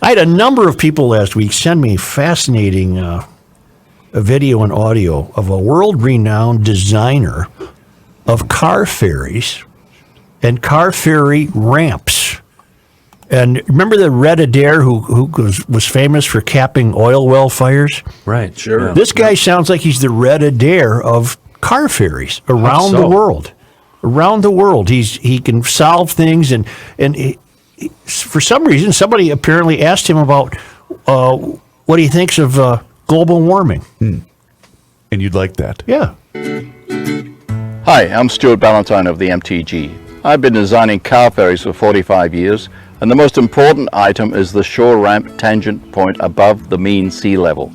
I had a number of people last week send me fascinating a video and audio of a world-renowned designer of car ferries and car ferry ramps. And remember the Red Adair who was famous for capping oil well fires? Right, sure. This guy sounds like he's the Red Adair of car ferries around the world. Around the world. He can solve things, and for some reason, somebody apparently asked him about what he thinks of global warming. And you'd like that? Yeah. Hi, I'm Stuart Ballantyne of the MTG. I've been designing car ferries for 45 years, and the most important item is the shore ramp tangent point above the mean sea level.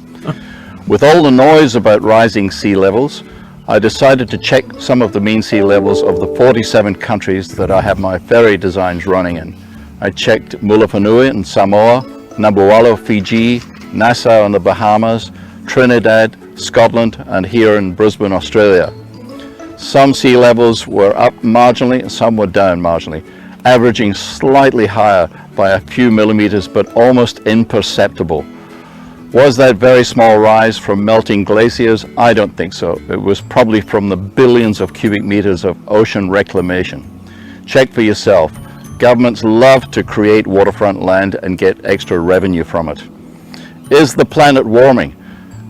With all the noise about rising sea levels, I decided to check some of the mean sea levels of the 47 countries that I have my ferry designs running in. I checked Mulafenui in Samoa, Nabualo, Fiji, Nassau in the Bahamas, Trinidad, Scotland, and here in Brisbane, Australia. Some sea levels were up marginally, and some were down marginally, averaging slightly higher by a few millimeters, but almost imperceptible. Was that very small rise from melting glaciers? I don't think so. It was probably from the billions of cubic meters of ocean reclamation. Check for yourself. Governments love to create waterfront land and get extra revenue from it. Is the planet warming?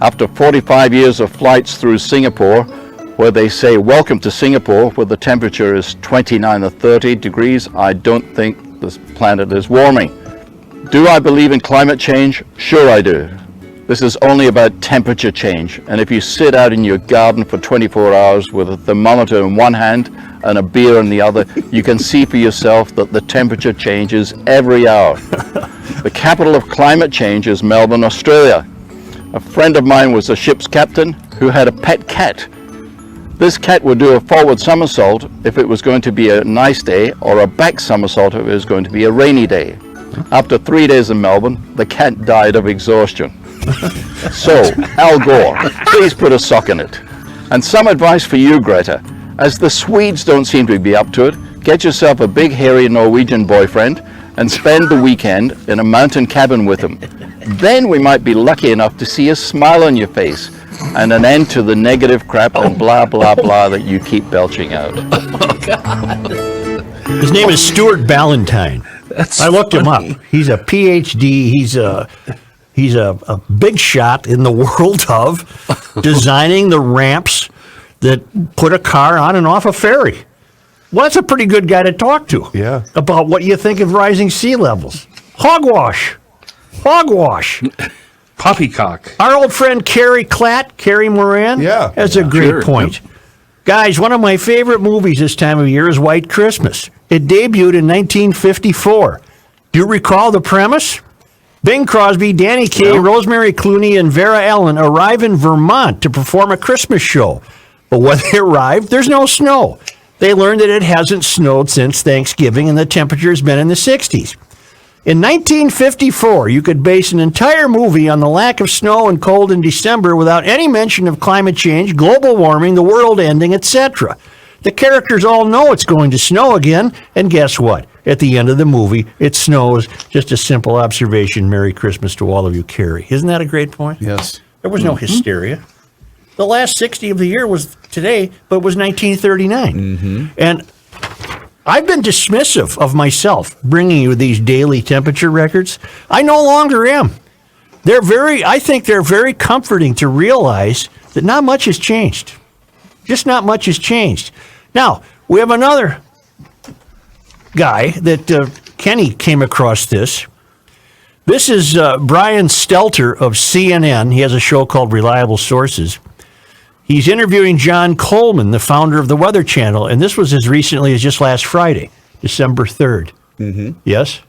After 45 years of flights through Singapore, where they say, welcome to Singapore, where the temperature is 29 or 30 degrees, I don't think this planet is warming. Do I believe in climate change? Sure I do. This is only about temperature change, and if you sit out in your garden for 24 hours with a thermometer in one hand and a beer in the other, you can see for yourself that the temperature changes every hour. The capital of climate change is Melbourne, Australia. A friend of mine was a ship's captain who had a pet cat. This cat would do a forward somersault if it was going to be a nice day, or a back somersault if it was going to be a rainy day. After 3 days in Melbourne, the cat died of exhaustion. So, Al Gore, please put a sock in it. And some advice for you, Greta. As the Swedes don't seem to be up to it, get yourself a big hairy Norwegian boyfriend and spend the weekend in a mountain cabin with him. Then we might be lucky enough to see a smile on your face and an end to the negative crap and blah, blah, blah that you keep belching out. His name is Stuart Ballantyne. I looked him up. He's a PhD. He's a big shot in the world of designing the ramps that put a car on and off a ferry. Well, that's a pretty good guy to talk to. Yeah. About what you think of rising sea levels. Hogwash. Hogwash. Poppycock. Our old friend Carrie Moran, Yeah. has a great point. Guys, one of my favorite movies this time of year is White Christmas. It debuted in 1954. Do you recall the premise? Bing Crosby, Danny Kaye, Rosemary Clooney, and Vera Ellen arrive in Vermont to perform a Christmas show. But when they arrive, there's no snow. They learn that it hasn't snowed since Thanksgiving, and the temperature's been in the 60s. In 1954, you could base an entire movie on the lack of snow and cold in December without any mention of climate change, global warming, the world ending, etc. The characters all know it's going to snow again, and guess what? At the end of the movie, it snows. Just a simple observation. Merry Christmas to all of you, Carrie. Isn't that a great point? Yes. There was no hysteria. The last 60 of the year was today, but it was 1939. And I've been dismissive of myself bringing you these daily temperature records. I no longer am. I think they're very comforting to realize that not much has changed. Just not much has changed. Now, we have another guy that Kenny came across this. This is Brian Stelter of CNN. He has a show called Reliable Sources. He's interviewing John Coleman, the founder of the Weather Channel, and this was as recently as just last Friday, December 3rd. Yes?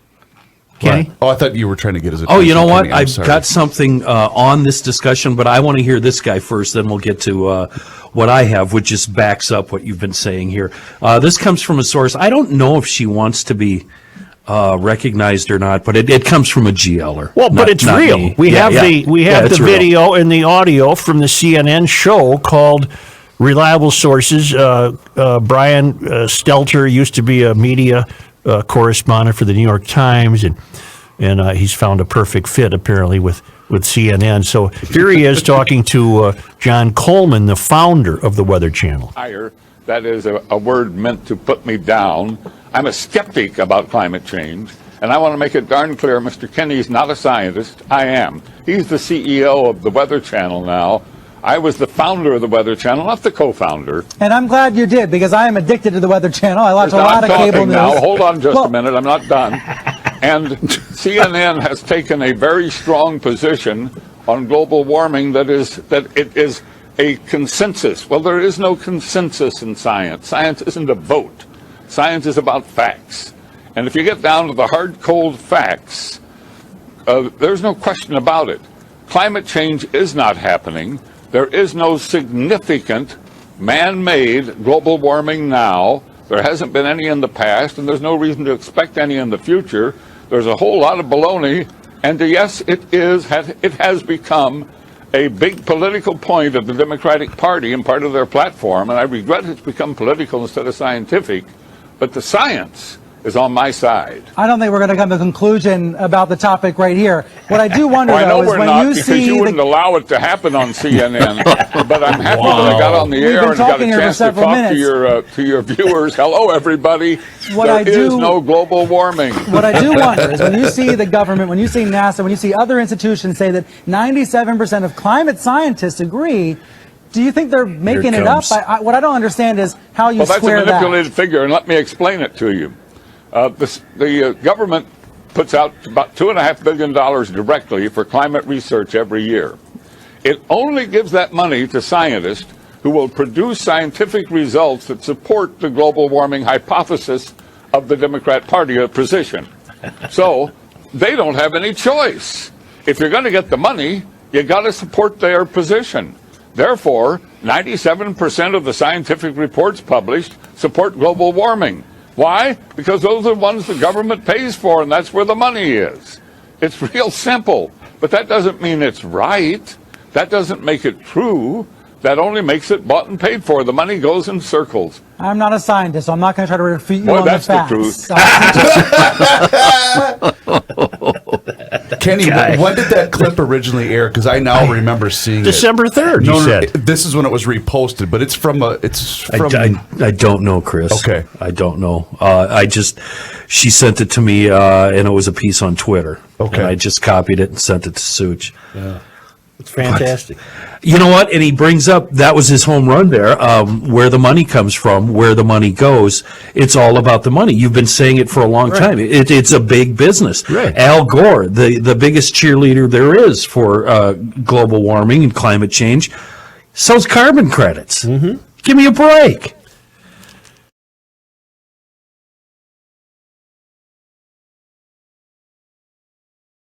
Kenny? Right. Oh, I thought you were trying to get his attention. Oh, you know what? Kenny. I'm I've sorry. got something on this discussion, but I want to hear this guy first, then we'll get to what I have, which just backs up what you've been saying here. This comes from a source. I don't know if she wants to be recognized or not, but it comes from a GLer. Well, but it's real. Me. We have the it's real. video and the audio from the CNN show called Reliable Sources. Brian Stelter used to be a media correspondent for the New York Times, and and he's found a perfect fit apparently with CNN. So here he is talking to John Coleman, the founder of the Weather Channel. That is a word meant to put me down. I'm a skeptic about climate change, and I want to make it darn clear, Mr. Kenny's not a scientist. I am. He's the CEO of the Weather Channel now. I was the founder of the Weather Channel, not the co-founder. And I'm glad you did, because I am addicted to the Weather Channel. I watch a lot of cable news. Now, hold on just a minute. I'm not done. And CNN has taken a very strong position on global warming that it is a consensus. Well, there is no consensus in science. Science isn't a vote. Science is about facts. And if you get down to the hard, cold facts, there's no question about it. Climate change is not happening. There is no significant man-made global warming now. There hasn't been any in the past, and there's no reason to expect any in the future. There's a whole lot of baloney, and yes, it has become a big political point of the Democratic Party and part of their platform, and I regret it's become political instead of scientific, but the science is on my side. I don't think we're going to come to a conclusion about the topic right here. What I do wonder, I know though, is we're when not, you because see you wouldn't allow it to happen on CNN. But I'm happy that I got on the We've air been and got a talking here for chance to several talk minutes. to your viewers. Hello, everybody. There is no global warming. What I do wonder is when you see the government, when you see NASA, when you see other institutions say that 97% of climate scientists agree, do you think they're making it up? What I don't understand is how you square that. Well, that's a manipulated figure, and let me explain it to you. The government puts out about $2.5 billion directly for climate research every year. It only gives that money to scientists who will produce scientific results that support the global warming hypothesis of the Democrat Party position. So they don't have any choice. If you're going to get the money, you got to support their position. Therefore, 97% of the scientific reports published support global warming. Why? Because those are the ones the government pays for, and that's where the money is. It's real simple. But that doesn't mean it's right. That doesn't make it true. That only makes it bought and paid for. The money goes in circles. I'm not a scientist, so I'm not going to try to refute you Boy, on that's the facts. Kenny, when did that clip originally air? Because I now remember seeing December 3rd, you said. This is when it was reposted, but it's from I don't know, Chris. Okay. I don't know. She sent it to me, and it was a piece on Twitter. Okay. And I just copied it and sent it to Such. Yeah. It's fantastic. You know what? And he brings up, that was his home run there, where the money comes from, where the money goes. It's all about the money. You've been saying it for a long time. It's a big business. Right. Al Gore, the biggest cheerleader there is for global warming and climate change, sells carbon credits. Mm-hmm. Give me a break.